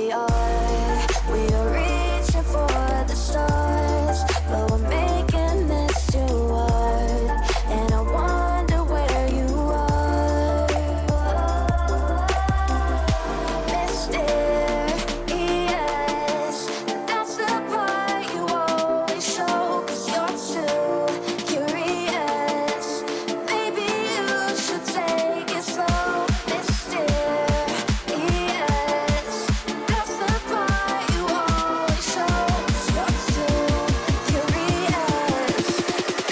we are reaching for the stars, but we're making this too hard, and I wonder where you are. Mysterious, that's the part you always show, 'cause you're too curious. Maybe you should take it slow. Mysterious, that's the part you always show, 'cause you're too curious.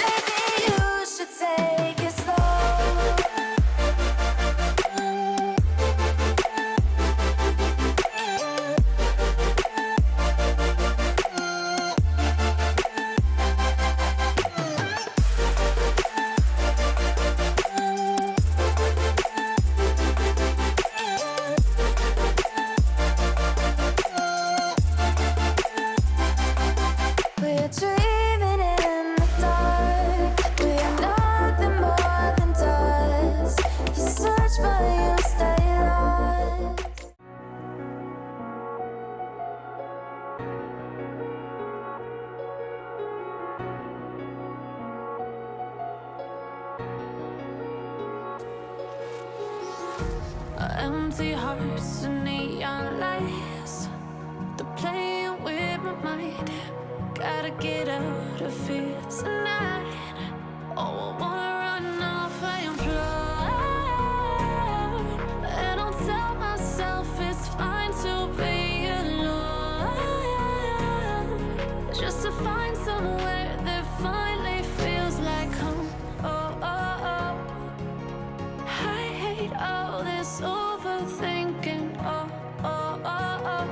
Maybe you should take it slow. We're dreaming in the dark. We are nothing more than dust. You search but you stay lost. Empty hearts and neon lights, they're playing with my mind. Gotta get out of here tonight. Oh, I wanna run off and fly, and I'll tell myself it's fine to be alone, just to find somewhere that finally feels like home. Oh, oh, oh. I hate all this overthinking. Oh, oh, oh, oh.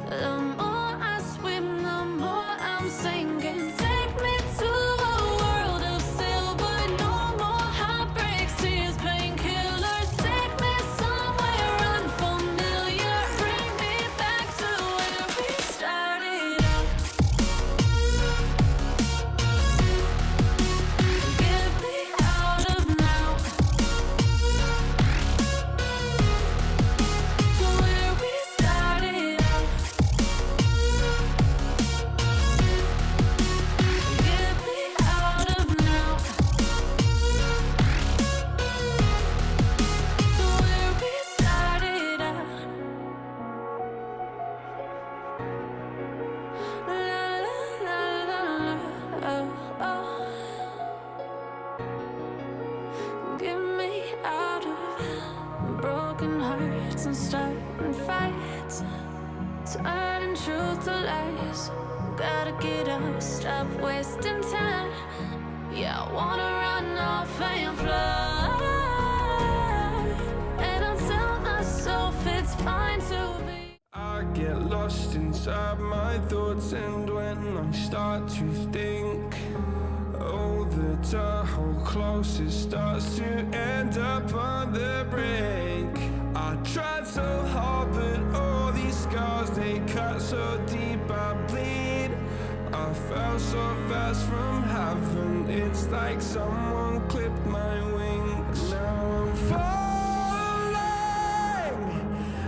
The more I swim, the more I'm sinking. Take me to a world of silver. No more heartbreaks, tears, painkillers. Take me somewhere unfamiliar. Bring me back to where we started out. Get me out of now, to where we started out. Get me out of now, to where we started out. La la la la la, oh, oh. Get me out of broken hearts and starting fights, turning truth to lies. Gotta get up, stop wasting time. Yeah, I wanna run off and fly, and I'll tell myself it's fine to be. I get lost inside my thoughts, and when I start to think, oh, the Tahoe closest starts to end up on the brink. I tried so hard, but all these scars, they cut so deep I bleed. I fell so fast from heaven, it's like someone clipped my wings. Now I'm falling,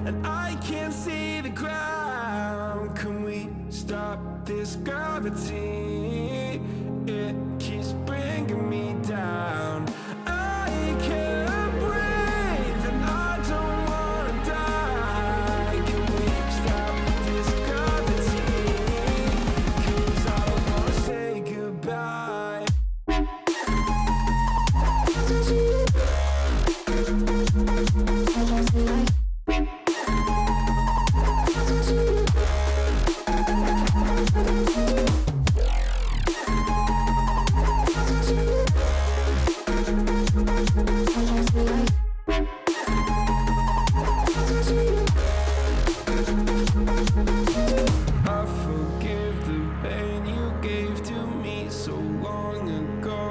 and I can't see the ground. Can we stop this gravity? It keeps bringing me down. I can't breathe, and I don't wanna die. Can we stop this gravity? 'Cause I don't wanna say goodbye. I forgive the pain you gave to me so long ago.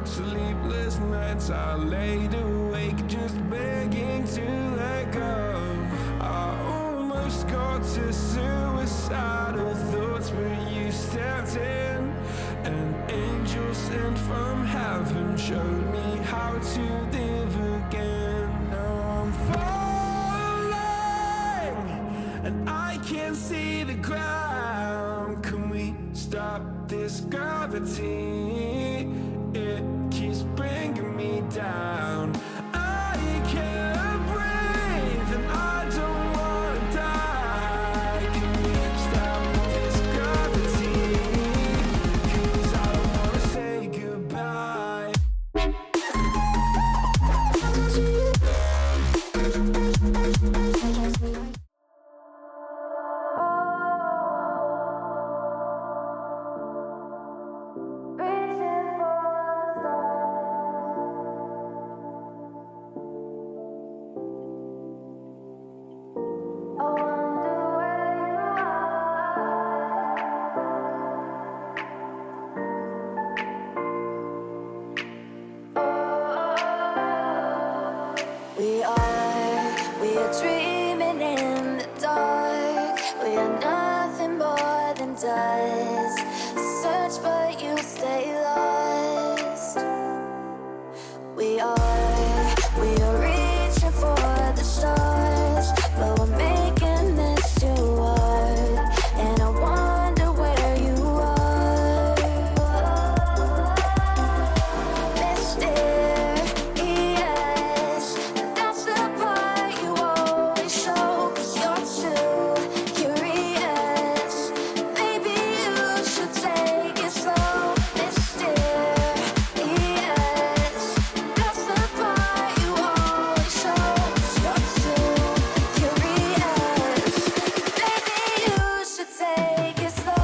Sleepless nights I laid awake just begging to let go. I almost got to suicidal thoughts, but you stepped in. An angel sent from heaven showed me how to live again. Now I'm falling, and I can't see the ground. Can we stop this gravity? It keeps bringing me down. I can't breathe and I don't wanna die. Can we stop this gravity? 'Cause I don't wanna say goodbye. We are dreaming in the dark. We are nothing more than dust. Search but you stay lost. We are reaching for the stars, but we're making this too hard. And I wonder where you are. Mysterious, that's the part you always show. 'Cause you're too curious. Maybe you should take it slow. Mysterious, that's the part you always show. 'Cause you're too curious. Maybe you should take it slow.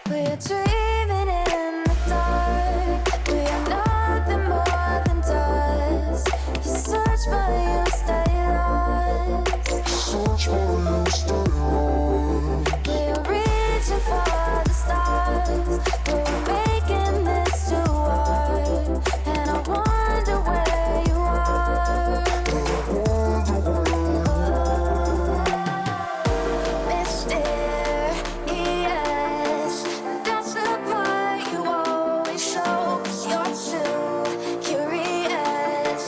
We're dreaming in the dark. We are nothing more than dust. You search but you stay lost. We are reaching for the stars, but we're making this too hard. And I wonder where you are. Mysterious, that's the part you always show. 'Cause you're too curious.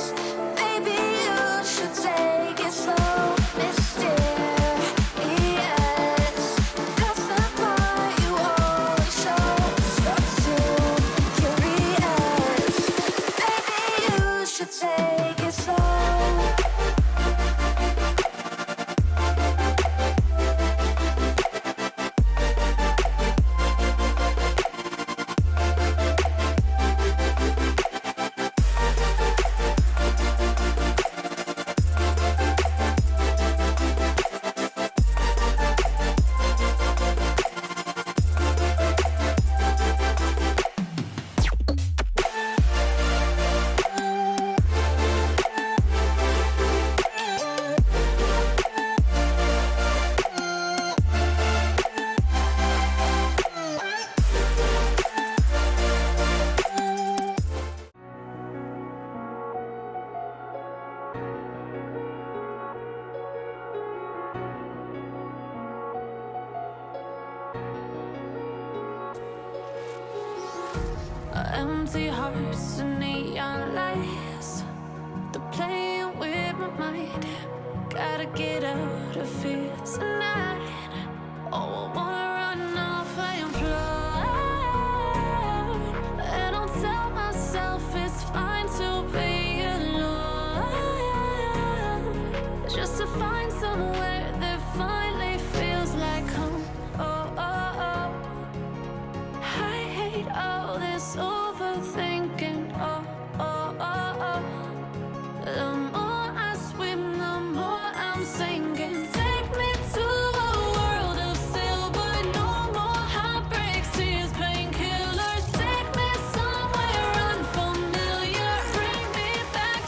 Maybe you should take it slow. Mysterious, that's the part you always show. 'Cause you're too curious. Maybe you should take it slow. Empty hearts and neon lights, they're playing with my mind. Gotta get out of here tonight. Oh, I wanna run off and fly. And I'll tell myself it's fine to be alone, just to find somewhere that finally feels like home. Oh, oh, oh. I hate all this overthinking. Oh, oh, oh, oh. The more I swim, the more I'm sinking. Take me to a world of silver. No more heartbreaks, tears, painkillers. Take me somewhere unfamiliar. Bring me back.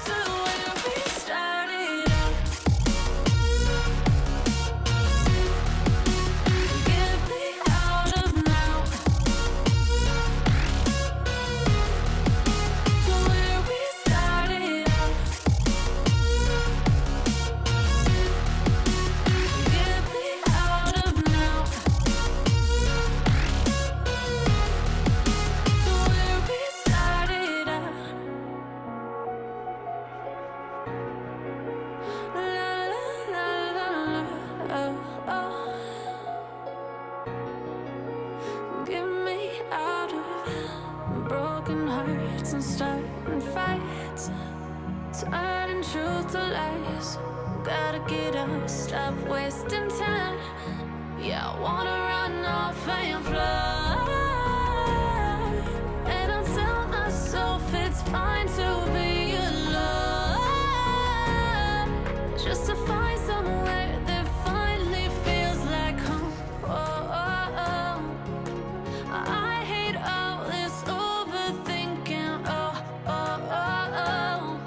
to last. Gotta get up, stop wasting time. Yeah, I wanna run off and fly. And I tell myself it's fine to be alone, just to find somewhere that finally feels like home. Oh, oh, oh. I hate all this overthinking. Oh, oh, oh, oh.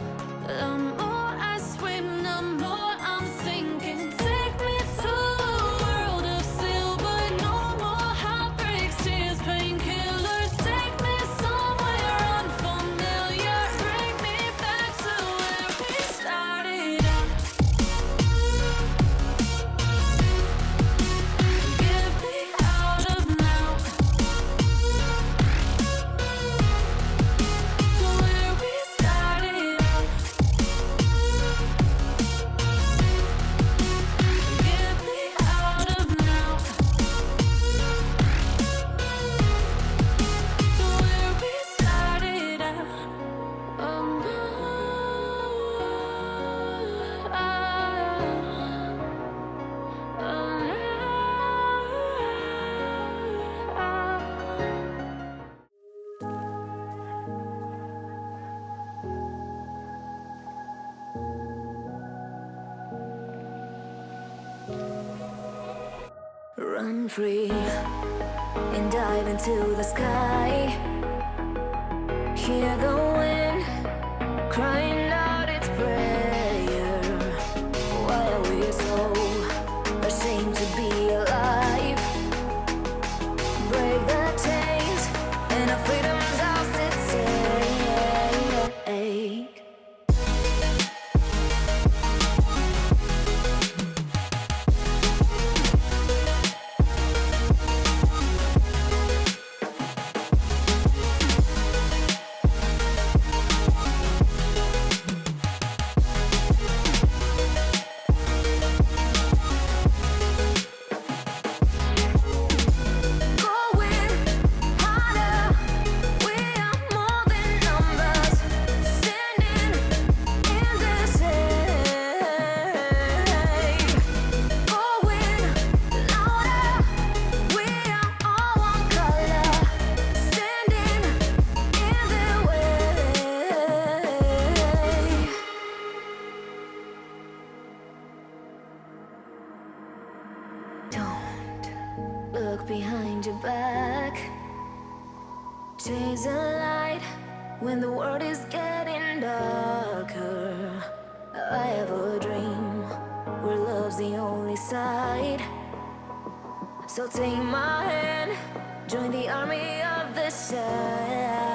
The more I swim, the more I'm sinking. Take me to a world of silver. No more heartbreaks, tears, painkillers. Take me somewhere unfamiliar. Bring me back to where we started out. Get me out of now, to where we started out. Get me out of now, to where we started out. Oh no, Run free and dive into the sky. Hear the wind crying out its prayer. Why are we so ashamed to be alive? Break the chains and our freedom's ours to take. Going harder, we are more than numbers, standing in the shade. Going louder, we are all one color, standing in the way. Don't look behind your back. Chase a light when the world is getting darker. I have a dream where love's the only side. So take my hand, join the army of the shadows.